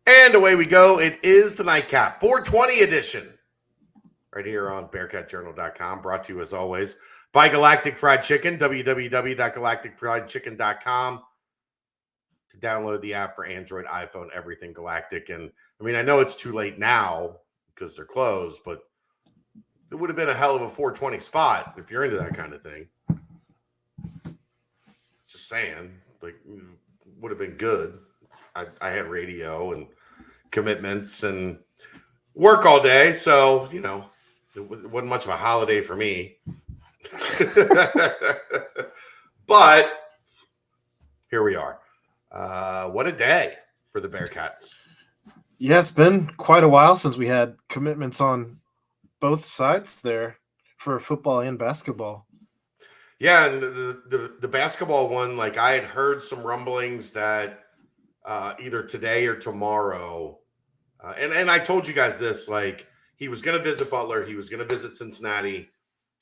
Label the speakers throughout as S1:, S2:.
S1: And away we go. It is the Nightcap 420 edition. Right here on BearcatJournal.com. Brought to you, as always, by Galactic Fried Chicken. www.galacticfriedchicken.com to download the app for Android, iPhone, everything Galactic. And, I mean, I know it's too late now because they're closed, but it would have been a hell of a 420 spot if you're into that kind of thing. Just saying. Like, would have been good. I had radio and commitments and work all day, so it wasn't much of a holiday for me. But here we are. What a day for the Bearcats.
S2: Yeah, it's been quite a while since we had commitments on both sides there for football and basketball.
S1: Yeah, and the basketball one, like I had heard some rumblings that either today or tomorrow, and I told you guys this, like he was going to visit Butler, he was going to visit Cincinnati,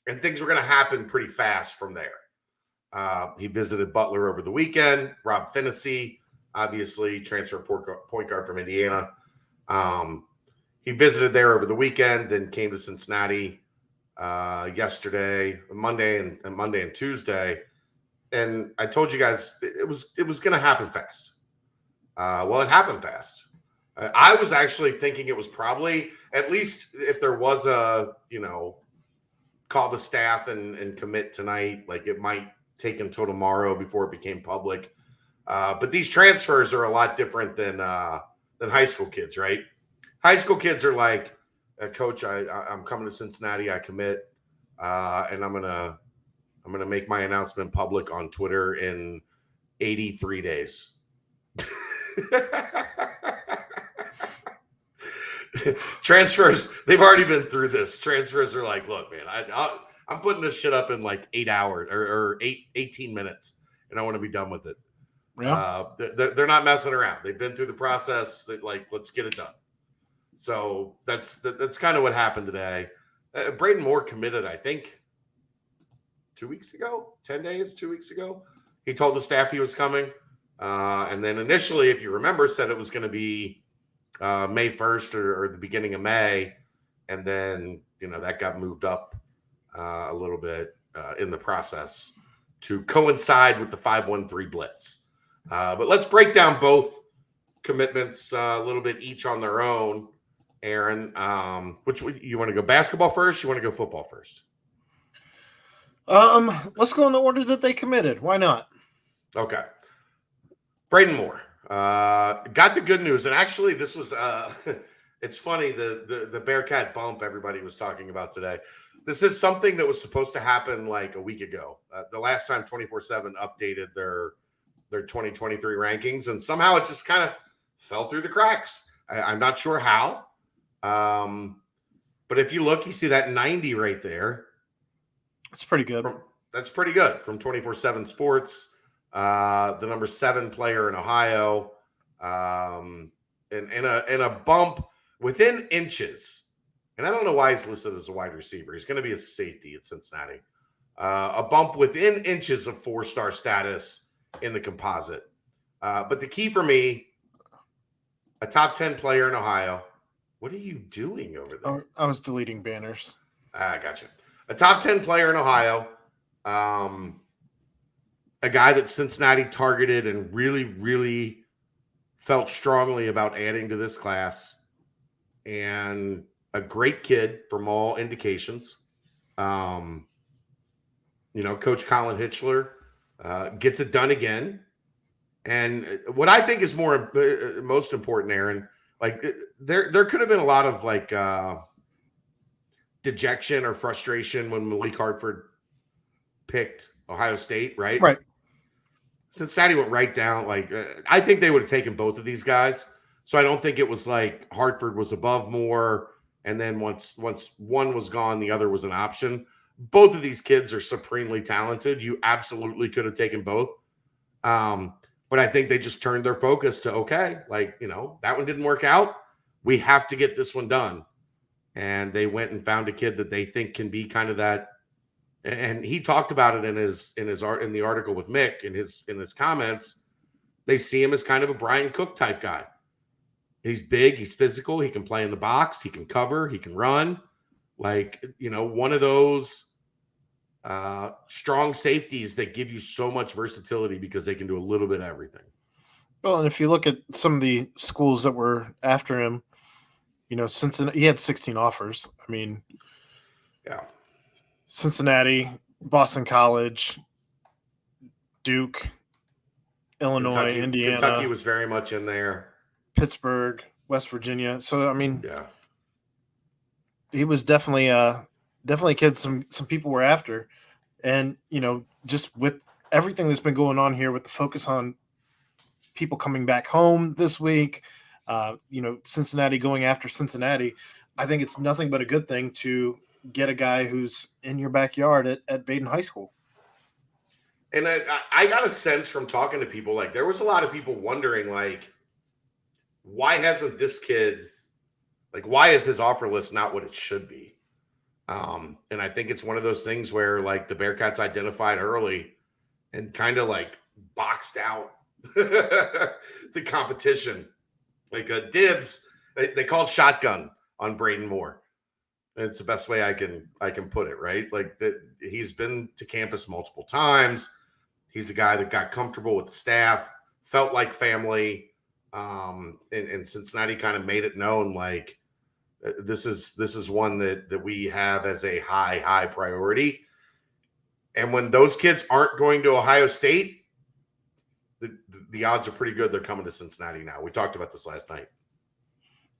S1: and things were going to happen pretty fast from there. He visited Butler over the weekend. Rob Finney, obviously transfer point guard from Indiana. He visited there over the weekend, then came to Cincinnati yesterday, Monday and Tuesday. And I told you guys it was going to happen fast. Well, it happened fast. I was actually thinking it was probably, at least if there was a, call the staff and commit tonight, like it might take until tomorrow before it became public. But these transfers are a lot different than high school kids, right? High school kids are like, Coach, I'm coming to Cincinnati. I commit, and I'm gonna make my announcement public on Twitter in 83 days. Transfers, they've already been through this. Transfers are like, look, man, I'm putting this shit up in like 8 hours or 18 minutes, and I want to be done with it. Yeah. They're not messing around. They've been through the process. Let's get it done. So that's kind of what happened today. Braden Moore committed, I think, 2 weeks ago, 10 days, 2 weeks ago. He told the staff he was coming. And then initially, if you remember, said it was going to be May 1st or the beginning of May. And then, that got moved up a little bit in the process to coincide with the 5-1-3 blitz. But let's break down both commitments a little bit each on their own. Aaron, which you want to go basketball first? You want to go football first?
S2: Let's go in the order that they committed. Why not?
S1: Okay. Braden Moore got the good news, and actually, this was it's funny the Bearcat bump everybody was talking about today. This is something that was supposed to happen like a week ago. The last time 24/7 updated their 2023 rankings, and somehow it just kind of fell through the cracks. I'm not sure how. But if you look, you see that 90 right there.
S2: That's pretty good.
S1: That's pretty good from 24/7 Sports. The number 7 player in Ohio, and a bump within inches. And I don't know why he's listed as a wide receiver. He's going to be a safety at Cincinnati. A bump within inches of 4-star status in the composite. But the key for me, a top 10 player in Ohio. What are you doing over there?
S2: I was deleting banners.
S1: Gotcha. A top 10 player in Ohio. A guy that Cincinnati targeted and really, really felt strongly about adding to this class. And a great kid from all indications. Coach Colin Hitchler gets it done again. And what I think is most important, Aaron, like there could have been a lot of like dejection or frustration when Malik Hartford picked Ohio State, right?
S2: Right.
S1: Cincinnati went right down. Like I think they would have taken both of these guys. So I don't think it was like Hartford was above Moore, and then once one was gone, the other was an option. Both of these kids are supremely talented. You absolutely could have taken both. But I think they just turned their focus to, okay, like, that one didn't work out. We have to get this one done. And they went and found a kid that they think can be kind of that. And he talked about it in the article with Mick in his comments. They see him as kind of a Brian Cook type guy. He's big. He's physical. He can play in the box. He can cover. He can run. Like, one of those strong safeties that give you so much versatility because they can do a little bit of everything.
S2: Well, and if you look at some of the schools that were after him, Cincinnati, he had 16 offers. I mean,
S1: yeah,
S2: Cincinnati, Boston College, Duke, Illinois, Indiana.
S1: Kentucky was very much in there.
S2: Pittsburgh, West Virginia. So, I mean,
S1: yeah,
S2: he was definitely a kid some people were after. And, just with everything that's been going on here with the focus on people coming back home this week, Cincinnati going after Cincinnati, I think it's nothing but a good thing to get a guy who's in your backyard at Baden High School.
S1: And I got a sense from talking to people, like there was a lot of people wondering, like, why hasn't this kid, like, why is his offer list not what it should be? And I think it's one of those things where, like, the Bearcats identified early and kind of like boxed out the competition. Like dibs, they called shotgun on Braden Moore. It's the best way I can put it, right? Like that, he's been to campus multiple times. He's a guy that got comfortable with the staff, felt like family. And Cincinnati kind of made it known, like, this is one that we have as a high priority. And when those kids aren't going to Ohio State, the odds are pretty good they're coming to Cincinnati now. We talked about this last night.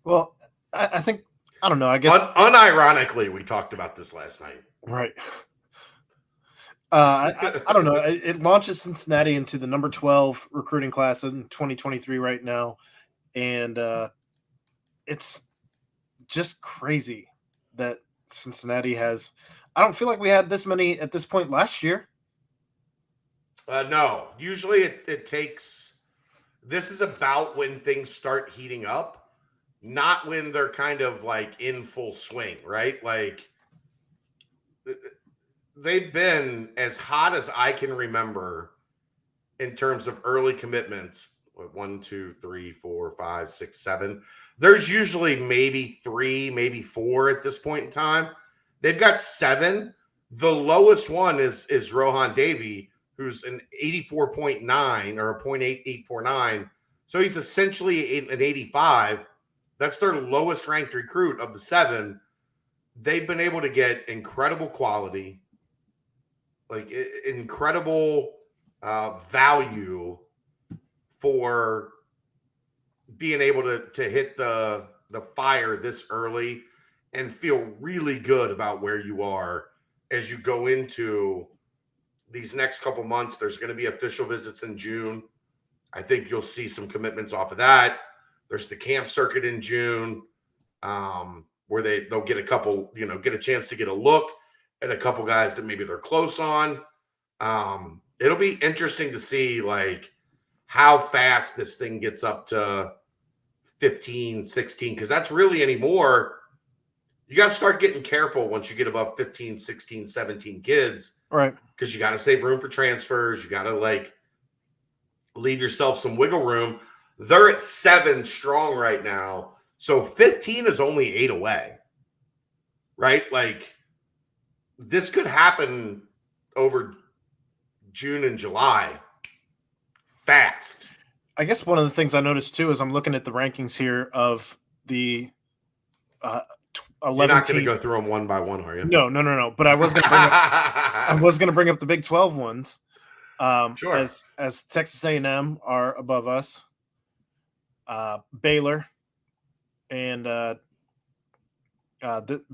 S2: Well, I think, I don't know, I guess.
S1: Unironically, we talked about this last night.
S2: Right. I don't know. It launches Cincinnati into the number 12 recruiting class in 2023 right now. And it's just crazy that Cincinnati has – I don't feel like we had this many at this point last year.
S1: No. Usually it takes – this is about when things start heating up, not when they're kind of like in full swing, right? Like they've been as hot as I can remember in terms of early commitments. 1, 2, 3, 4, 5, 6, 7. There's usually maybe 3, maybe 4 at this point in time. They've got 7. The lowest one is Rohan Davey, who's an 84.9 or a .8849. So he's essentially an 85. That's their lowest ranked recruit of the 7. They've been able to get incredible quality, like incredible value for being able to hit the fire this early and feel really good about where you are as you go into these next couple months. There's going to be official visits in June. I think you'll see some commitments off of that. There's the camp circuit in June, where they'll get a couple, get a chance to get a look at a couple guys that maybe they're close on. It'll be interesting to see, like, how fast this thing gets up to 15, 16, because that's really anymore. You got to start getting careful once you get above 15, 16, 17 kids.
S2: Right.
S1: Because you got to save room for transfers. You got to, like, leave yourself some wiggle room. They're at 7 strong right now. So 15 is only 8 away. Right? Like, this could happen over June and July. Fast.
S2: I guess one of the things I noticed too is I'm looking at the rankings here of the 11.
S1: You're not going to go through them one by one, are you?
S2: No. But I was going to bring up the Big 12 ones.
S1: Sure.
S2: As Texas A&M are above us, Baylor, and the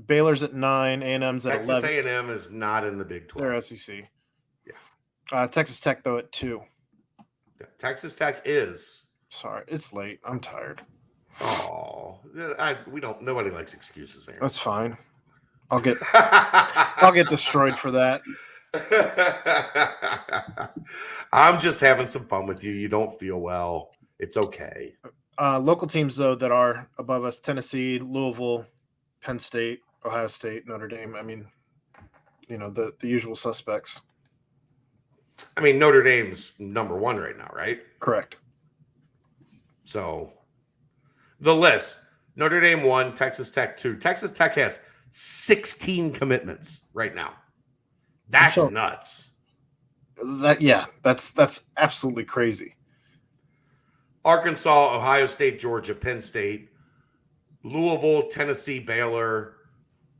S2: Baylor's at 9, A&M's at 11.
S1: Texas A&M is not in the Big 12.
S2: They're SEC.
S1: Yeah.
S2: Texas Tech though at 2.
S1: Yeah, Texas Tech is.
S2: Sorry, it's late. I'm tired.
S1: Oh, nobody likes excuses, Aaron.
S2: That's fine. I'll get destroyed for that.
S1: I'm just having some fun with you. You don't feel well. It's okay.
S2: Local teams though that are above us: Tennessee, Louisville, Penn State, Ohio State, Notre Dame. I mean, the usual suspects.
S1: I mean, Notre Dame's number 1 right now, right?
S2: Correct.
S1: So, The list: Notre Dame 1, Texas Tech 2. Texas Tech has 16 commitments right now. That's nuts.
S2: That's absolutely crazy.
S1: Arkansas, Ohio State, Georgia, Penn State, Louisville, Tennessee, Baylor,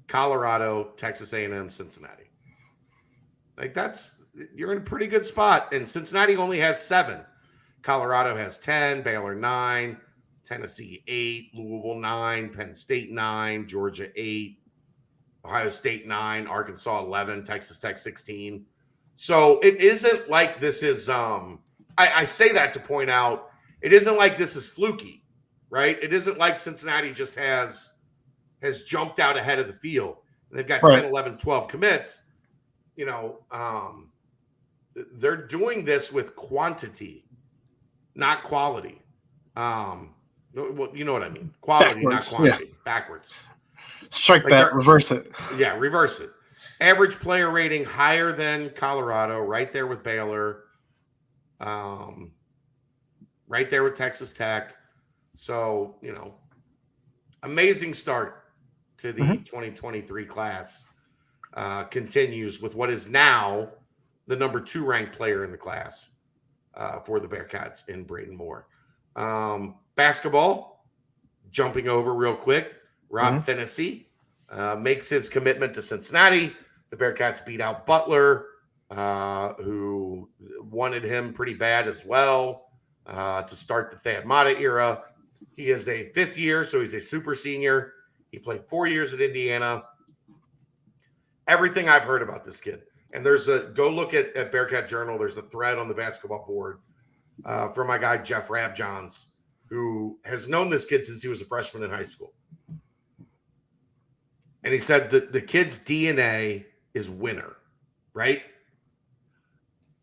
S1: Colorado, Texas A&M, Cincinnati. Like you're in a pretty good spot. And Cincinnati only has 7. Colorado has 10, Baylor 9, Tennessee 8, Louisville 9, Penn State 9, Georgia 8, Ohio State 9, Arkansas 11, Texas Tech 16. So it isn't like this is I say that to point out it isn't like this is fluky, right? It isn't like Cincinnati just has jumped out ahead of the field. They've got 10, 11, 12 commits. You know, they're doing this with quantity, not quality. Well, you know what I mean. Quality, not quantity. Yeah. Backwards.
S2: Strike that. Reverse it.
S1: Yeah, reverse it. Average player rating higher than Colorado, right there with Baylor, right there with Texas Tech. So, you know, amazing start to the 2023 class. Continues with what is now the number 2 ranked player in the class for the Bearcats in Braden Moore. Basketball, jumping over real quick, Rob Phinisee makes his commitment to Cincinnati. The Bearcats beat out Butler, who wanted him pretty bad as well to start the Thad Matta era. He is a 5th year, so he's a super senior. He played 4 years at Indiana. Everything I've heard about this kid. And there's go look at Bearcat Journal. There's a thread on the basketball board from my guy, Jeff Rabjohns, who has known this kid since he was a freshman in high school. And he said that the kid's DNA is winner, right?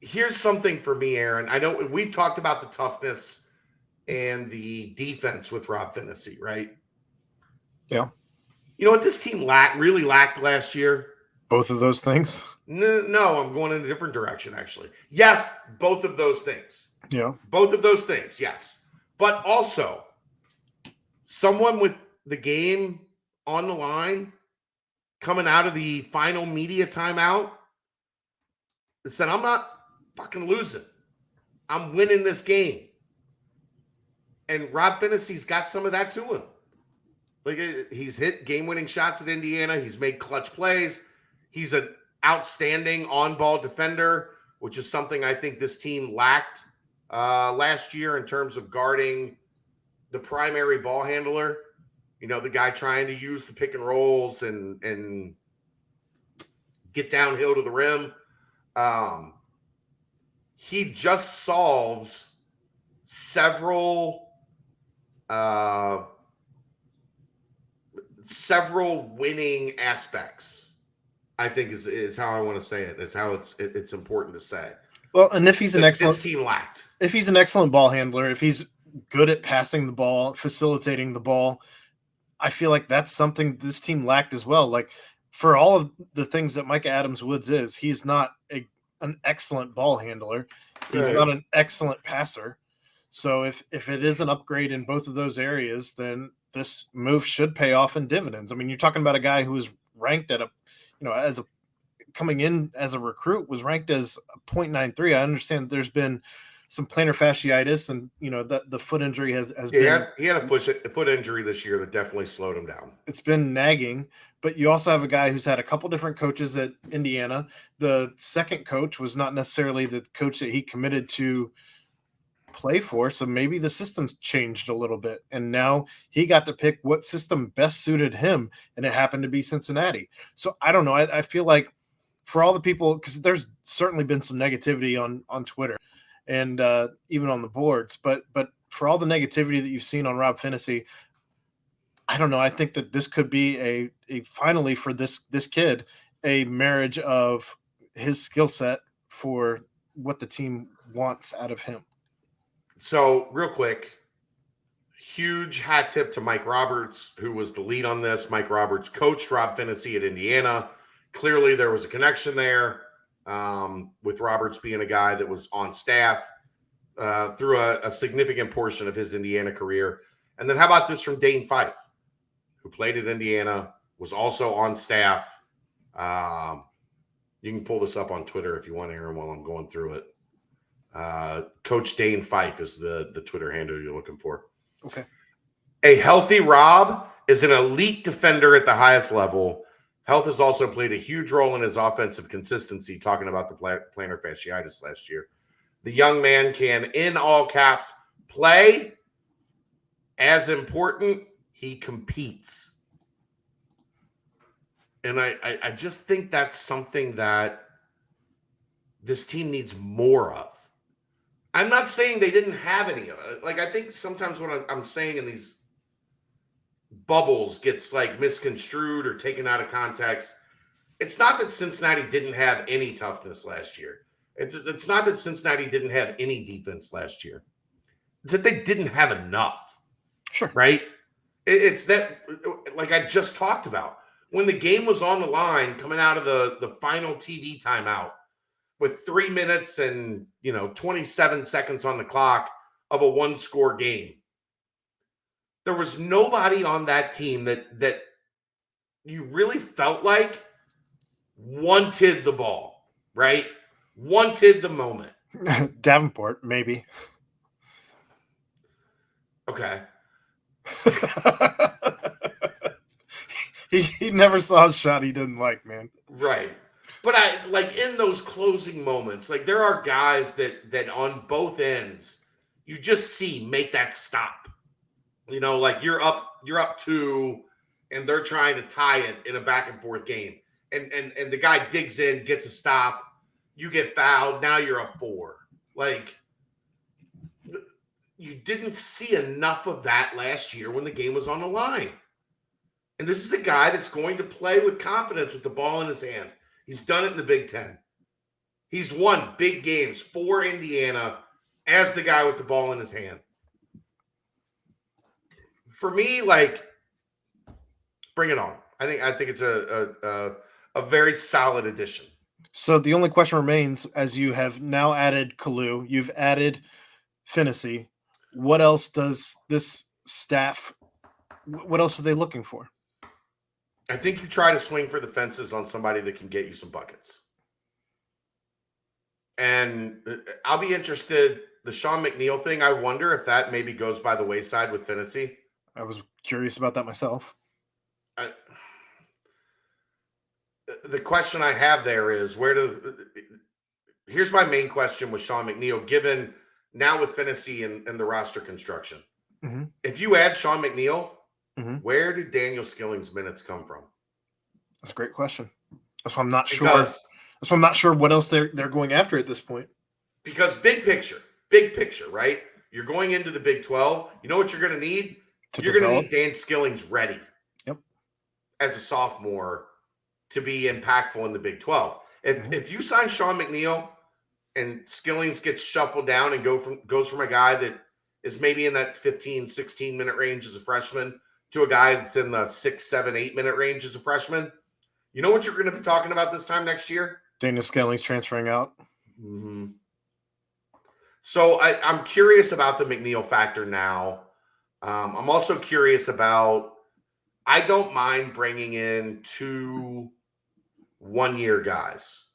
S1: Here's something for me, Aaron. I know we talked about the toughness and the defense with Rob Phinisee, right?
S2: Yeah.
S1: You know what this team really lacked last year?
S2: Both of those things?
S1: No, I'm going in a different direction, actually. Yes, both of those things.
S2: Yeah.
S1: Both of those things, yes. But also, someone with the game on the line coming out of the final media timeout said, I'm not fucking losing. I'm winning this game. And Rob Phinisee's got some of that to him. Like, he's hit game-winning shots at Indiana. He's made clutch plays. He's an outstanding on-ball defender, which is something I think this team lacked last year in terms of guarding the primary ball handler. You know, the guy trying to use the pick and rolls and get downhill to the rim. He just solves several winning aspects, I think is how I want to say it. It's how it's important to say.
S2: Well, and if he's
S1: this team lacked.
S2: If he's an excellent ball handler, if he's good at passing the ball, facilitating the ball, I feel like that's something this team lacked as well. Like, for all of the things that Micah Adams-Woods is, he's not an excellent ball handler. He's not an excellent passer. So if it is an upgrade in both of those areas, then this move should pay off in dividends. I mean, you're talking about a guy who was ranked at coming in as a recruit, was ranked as a 0.93. I understand there's been some plantar fasciitis, and the foot injury has been.
S1: He had a foot injury this year that definitely slowed him down.
S2: It's been nagging, but you also have a guy who's had a couple different coaches at Indiana. The second coach was not necessarily the coach that he committed to play for, so maybe the system's changed a little bit, and now he got to pick what system best suited him, and it happened to be Cincinnati. So I don't know. I feel like for all the people, because there's certainly been some negativity on Twitter and even on the boards, but for all the negativity that you've seen on Rob Phinisee, I don't know. I think that this could be a finally for this kid, a marriage of his skill set for what the team wants out of him.
S1: So real quick, huge hat tip to Mike Roberts, who was the lead on this. Mike Roberts coached Rob Phinisee at Indiana. Clearly there was a connection there with Roberts being a guy that was on staff through a significant portion of his Indiana career. And then how about this from Dane Fife, who played at Indiana, was also on staff. You can pull this up on Twitter if you want, Aaron, while I'm going through it. Coach Dane Fife is the Twitter handle you're looking for.
S2: Okay.
S1: A healthy Rob is an elite defender at the highest level. Health has also played a huge role in his offensive consistency, talking about the plantar fasciitis last year. The young man can, in all caps, play. As important, he competes. And I just think that's something that this team needs more of. I'm not saying they didn't have any of it. Like, I think sometimes what I'm saying in these bubbles gets like misconstrued or taken out of context. It's not that Cincinnati didn't have any toughness last year. It's not that Cincinnati didn't have any defense last year. It's that they didn't have enough.
S2: Sure.
S1: Right? It's that, like I just talked about, when the game was on the line coming out of the final TV timeout with 3 minutes and 27 seconds on the clock of a one-score game, there was nobody on that team that you really felt like wanted the ball, right? Wanted the moment.
S2: Davenport, maybe.
S1: Okay.
S2: He never saw a shot he didn't like, man.
S1: Right. But I like in those closing moments, like there are guys that on both ends, you just see make that stop. Like you're up 2 and they're trying to tie it in a back and forth game. And the guy digs in, gets a stop, you get fouled, now you're up 4. Like you didn't see enough of that last year when the game was on the line. And this is a guy that's going to play with confidence with the ball in his hand. He's done it in the Big Ten. He's won big games for Indiana as the guy with the ball in his hand. For me, like, bring it on. I think it's a very solid addition.
S2: So the only question remains, as you have now added Kalu, you've added Finney. What else does this staff? What else are they looking for?
S1: I think you try to swing for the fences on somebody that can get you some buckets. And I'll be interested. The Sean McNeil thing, I wonder if that maybe goes by the wayside with Finney.
S2: I was curious about that myself.
S1: The question I have there is here's my main question with Sean McNeil, given now with Finney and the roster construction.
S2: Mm-hmm.
S1: If you add Sean McNeil,
S2: mm-hmm.
S1: where do Daniel Skilling's minutes come from?
S2: That's a great question. That's why I'm not sure. That's why I'm not sure what else they're going after at this point.
S1: Because big picture, right? You're going into the Big 12. You know what you're going to need? You're going to need Dan Skilling's ready.
S2: Yep. As
S1: a sophomore to be impactful in the Big 12. If you sign Sean McNeil and Skillings gets shuffled down and goes from a guy that is maybe in that 15, 16-minute range as a freshman to a guy that's in the 6, 7, 8-minute range as a freshman, you know what you're going to be talking about this time next year?
S2: Daniel Skillings transferring out.
S1: Mm-hmm. So I'm curious about the McNeil factor now. I'm also curious about, I don't mind bringing in 2 one-year guys.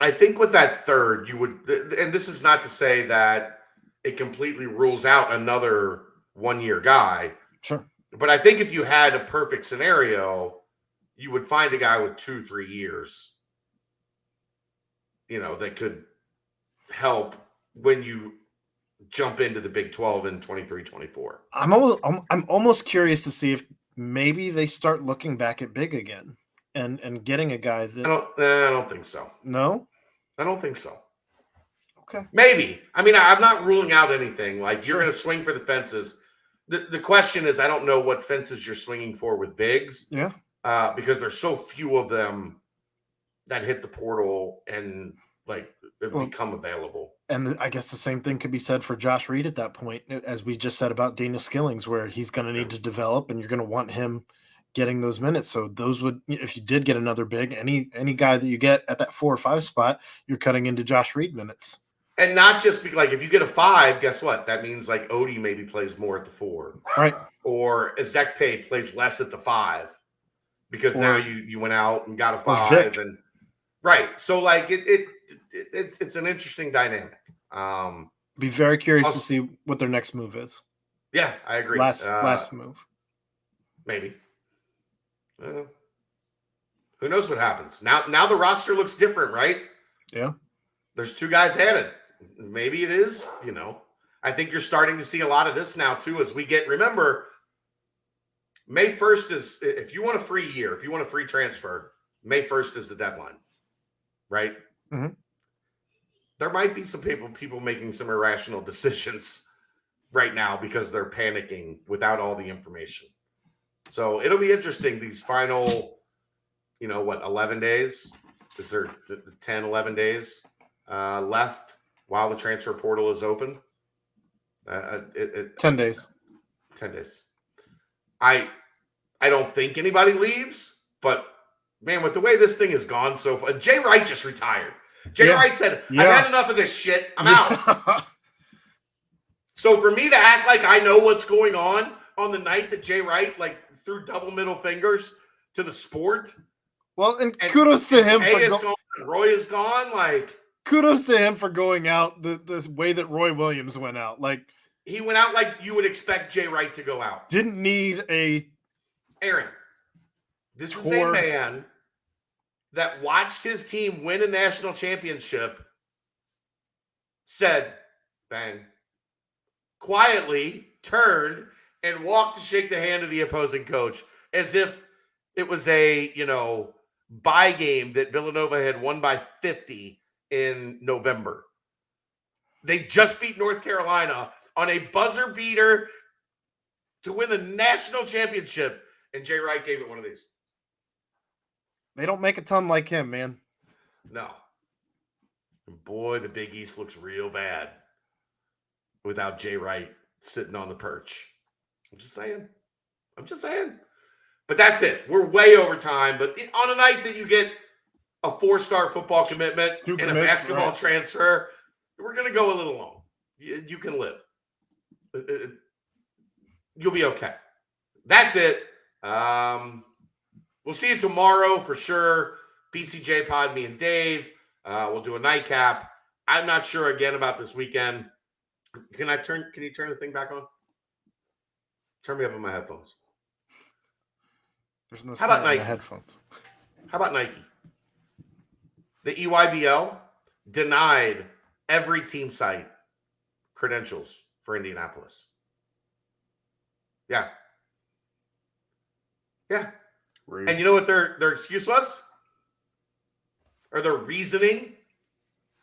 S1: I think with that third, you would, and this is not to say that it completely rules out another one-year guy.
S2: Sure.
S1: But I think if you had a perfect scenario, you would find a guy with 2-3 years, that could help when you jump into the Big 12 in 23-24.
S2: I'm almost curious to see if maybe they start looking back at big again and getting a guy that
S1: I don't think so.
S2: No?
S1: I don't think so.
S2: Okay.
S1: Maybe. I mean, I'm not ruling out anything. Like, you're going to swing for the fences. The question is, I don't know what fences you're swinging for with bigs.
S2: Yeah.
S1: Because there's so few of them that hit the portal and become available.
S2: And I guess the same thing could be said for Josh Reed at that point, as we just said about Daniel Skillings, where he's going to need to develop and you're going to want him getting those minutes. So those would, if you did get another big, any guy that you get at that 4 or 5 spot, you're cutting into Josh Reed minutes.
S1: And not just like if you get a 5, guess what? That means like Odie maybe plays more at the 4.
S2: Right.
S1: Or Ezekpe plays less at the 5 because now you went out and got a 5 and right. So like it's an interesting dynamic.
S2: Be very curious to see what their next move is.
S1: Yeah, I agree.
S2: Last move.
S1: Maybe. Who knows what happens? Now the roster looks different, right?
S2: Yeah.
S1: There's 2 guys added. Maybe it is, I think you're starting to see a lot of this now too as we remember, May 1st is, if you want a free year, if you want a free transfer, May 1st is the deadline, right?
S2: Mm-hmm.
S1: There might be some people making some irrational decisions right now because they're panicking without all the information. So it'll be interesting, these final, 11 days? Is there 10, 11 days left while the transfer portal is open?
S2: 10 days.
S1: 10 days. I don't think anybody leaves, but man, with the way this thing has gone so far, Jay Wright just retired. Jay Wright said, I've had enough of this shit. I'm out. So for me to act like I know what's going on the night that Jay Wright threw double middle fingers to the sport.
S2: Well, and kudos to him
S1: for gone, and Roy is gone.
S2: Kudos to him for going out the way that Roy Williams went out.
S1: He went out like you would expect Jay Wright to go out.
S2: Didn't need
S1: Aaron, this is a man that watched his team win a national championship, said, bang, quietly turned and walked to shake the hand of the opposing coach as if it was a, bye game that Villanova had won by 50 in November. They just beat North Carolina on a buzzer beater to win the national championship, and Jay Wright gave it one of these.
S2: They don't make a ton like him, man.
S1: No. And boy, the Big East looks real bad without Jay Wright sitting on the perch. I'm just saying. But that's it. We're way over time. But on a night that you get a 4-star football commitment and a basketball transfer, we're going to go a little long. You can live. You'll be okay. That's it. We'll see you tomorrow for sure. BCJ pod, me and Dave. We'll do a nightcap. I'm not sure again about this weekend. Can you turn the thing back on? Turn me up on my headphones.
S2: There's no
S1: How about Nike?
S2: Headphones.
S1: How about Nike? The EYBL denied every team site credentials for Indianapolis. Yeah.
S2: Rude.
S1: And you know what their excuse was? Or their reasoning?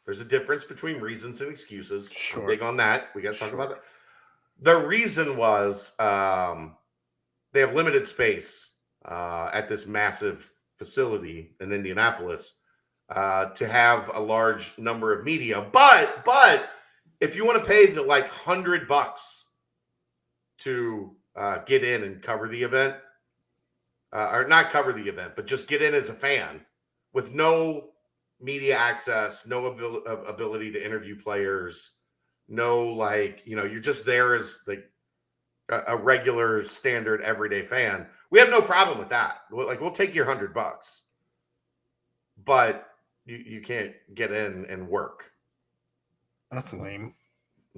S1: There's a difference between reasons and excuses.
S2: Sure.
S1: I'm big on that. We got to talk about that. The reason was they have limited space at this massive facility in Indianapolis to have a large number of media. But if you want to pay the $100 to get in and cover the event, or not cover the event, but just get in as a fan with no media access, no ability to interview players, no you're just there as a regular standard everyday fan. We have no problem with that. We'll take your $100, but you can't get in and work.
S2: That's lame.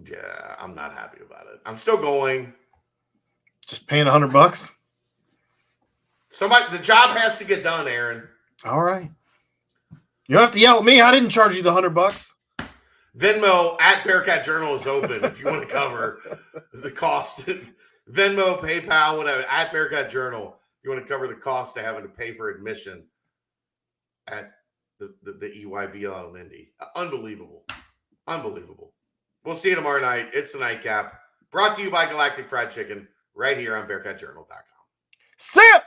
S1: Yeah, I'm not happy about it. I'm still going.
S2: Just paying $100.
S1: The job has to get done, Aaron.
S2: All right. You don't have to yell at me. I didn't charge you the $100.
S1: Venmo at Bearcat Journal is open if you want to cover the cost. Venmo, PayPal, whatever, at Bearcat Journal. You want to cover the cost of having to pay for admission at the EYBL in Indy. Unbelievable. We'll see you tomorrow night. It's the nightcap. Brought to you by Galactic Fried Chicken right here on BearcatJournal.com.
S2: See ya!